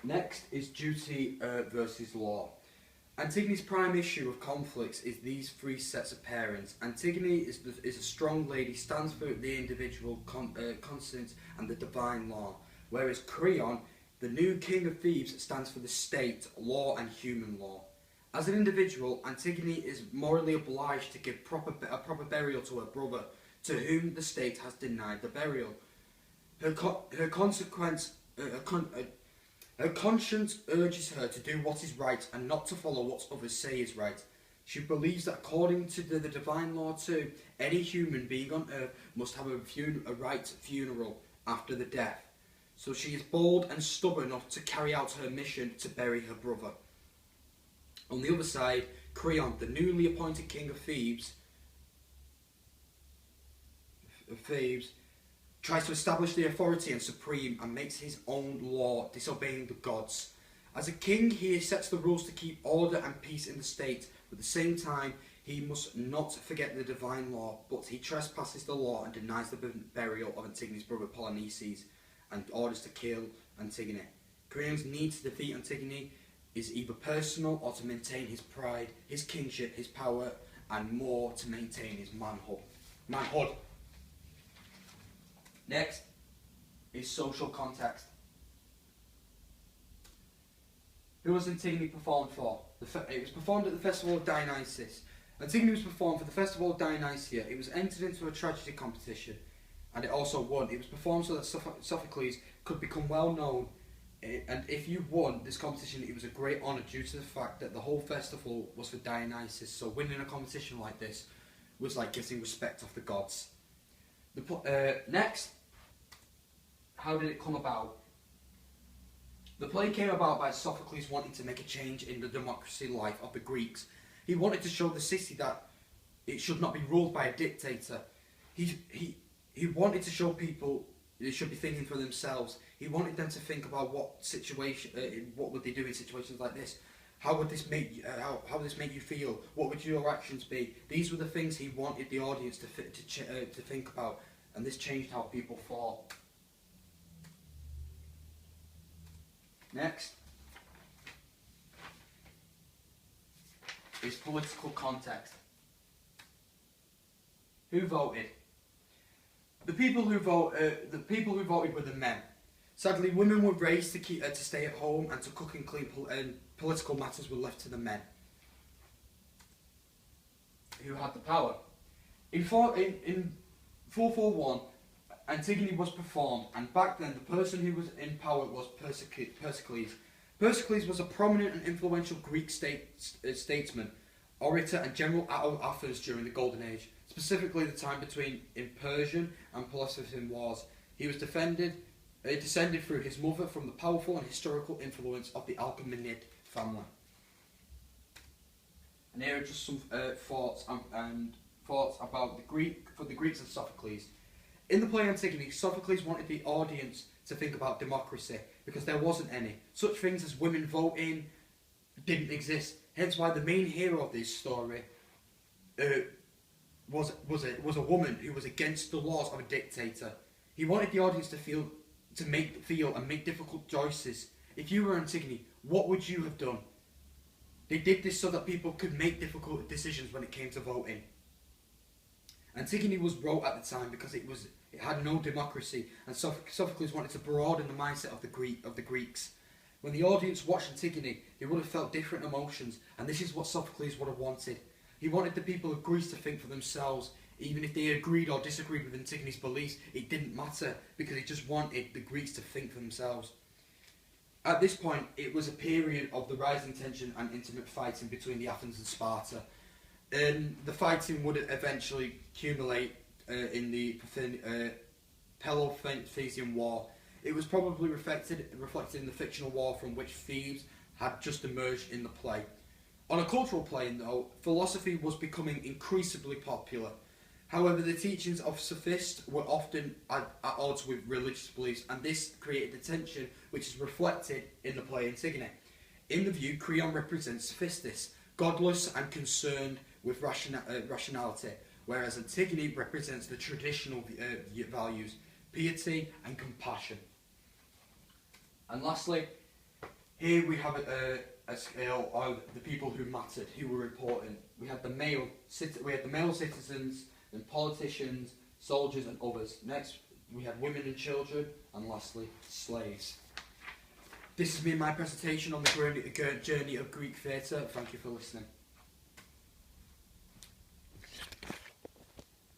Next is duty versus law. Antigone's prime issue of conflicts is these three sets of parents. Antigone is a strong lady, stands for the individual conscience and the divine law, whereas Creon, the new king of Thebes, stands for the state, law and human law. As an individual, Antigone is morally obliged to give a proper burial to her brother, to whom the state has denied the burial. Her conscience urges her to do what is right and not to follow what others say is right. She believes that according to the divine law too, any human being on earth must have a right funeral after the death. So she is bold and stubborn enough to carry out her mission to bury her brother. On the other side, Creon, the newly appointed king of Thebes, tries to establish the authority and supreme and makes his own law, disobeying the gods. As a king, he sets the rules to keep order and peace in the state, but at the same time, he must not forget the divine law, but he trespasses the law and denies the burial of Antigone's brother Polynices and orders to kill Antigone. Creon's need to defeat Antigone is either personal or to maintain his pride, his kingship, his power, and more to maintain his manhood. Next is social context. Who was Antigone performed for? It was performed at the festival of Dionysus. Antigone was performed for the festival of Dionysia. It was entered into a tragedy competition, and it also won. It was performed so that Sophocles could become well known, and if you won this competition, it was a great honour due to the fact that the whole festival was for Dionysus. So winning a competition like this was like getting respect off the gods. Next, how did it come about? The play came about by Sophocles wanting to make a change in the democracy life of the Greeks. He wanted to show the city that it should not be ruled by a dictator. He wanted to show people they should be thinking for themselves. He wanted them to think about what would they do in situations like this. How would this make you feel? What would your actions be? These were the things he wanted the audience to think about, and this changed how people thought. Next is political context. Who voted? The people who voted were the men. Sadly, women were raised to stay at home and to cook and clean, and political matters were left to the men. Who had the power? In 441, Antigone was performed, and back then the person who was in power was Pericles. Pericles was a prominent and influential Greek statesman, orator and general of Athens during the Golden Age, specifically the time between in Persian and Peloponnesian wars. He was descended through his mother from the powerful and historical influence of the Achaemenid family. And here are just some thoughts about the Greeks and Sophocles. In the play Antigone, Sophocles wanted the audience to think about democracy because there wasn't any. Such things as women voting didn't exist. Hence why the main hero of this story was a woman who was against the laws of a dictator. He wanted the audience to make difficult choices. If you were Antigone, what would you have done? They did this so that people could make difficult decisions when it came to voting. Antigone was wrote at the time because it had no democracy, and Sophocles wanted to broaden the mindset of the Greeks. When the audience watched Antigone, they would have felt different emotions, and this is what Sophocles would have wanted. He wanted the people of Greece to think for themselves. Even if they agreed or disagreed with Antigone's beliefs, it didn't matter, because he just wanted the Greeks to think for themselves. At this point, it was a period of the rising tension and intimate fighting between the Athens and Sparta. The fighting would eventually accumulate in the Peloponnesian War. It was probably reflected in the fictional war from which Thebes had just emerged in the play. On a cultural plane, though, philosophy was becoming increasingly popular. However, the teachings of sophists were often at odds with religious beliefs, and this created a tension which is reflected in the play Antigone. In the view, Creon represents Sophistus, godless and concerned with rationality, whereas Antigone represents the traditional values, piety and compassion. And lastly, Here we have a scale of the people who mattered, who were important. We had the male citizens, then politicians, soldiers, and others. Next, we had women and children, and lastly, slaves. This has been my presentation on the journey of Greek theatre. Thank you for listening.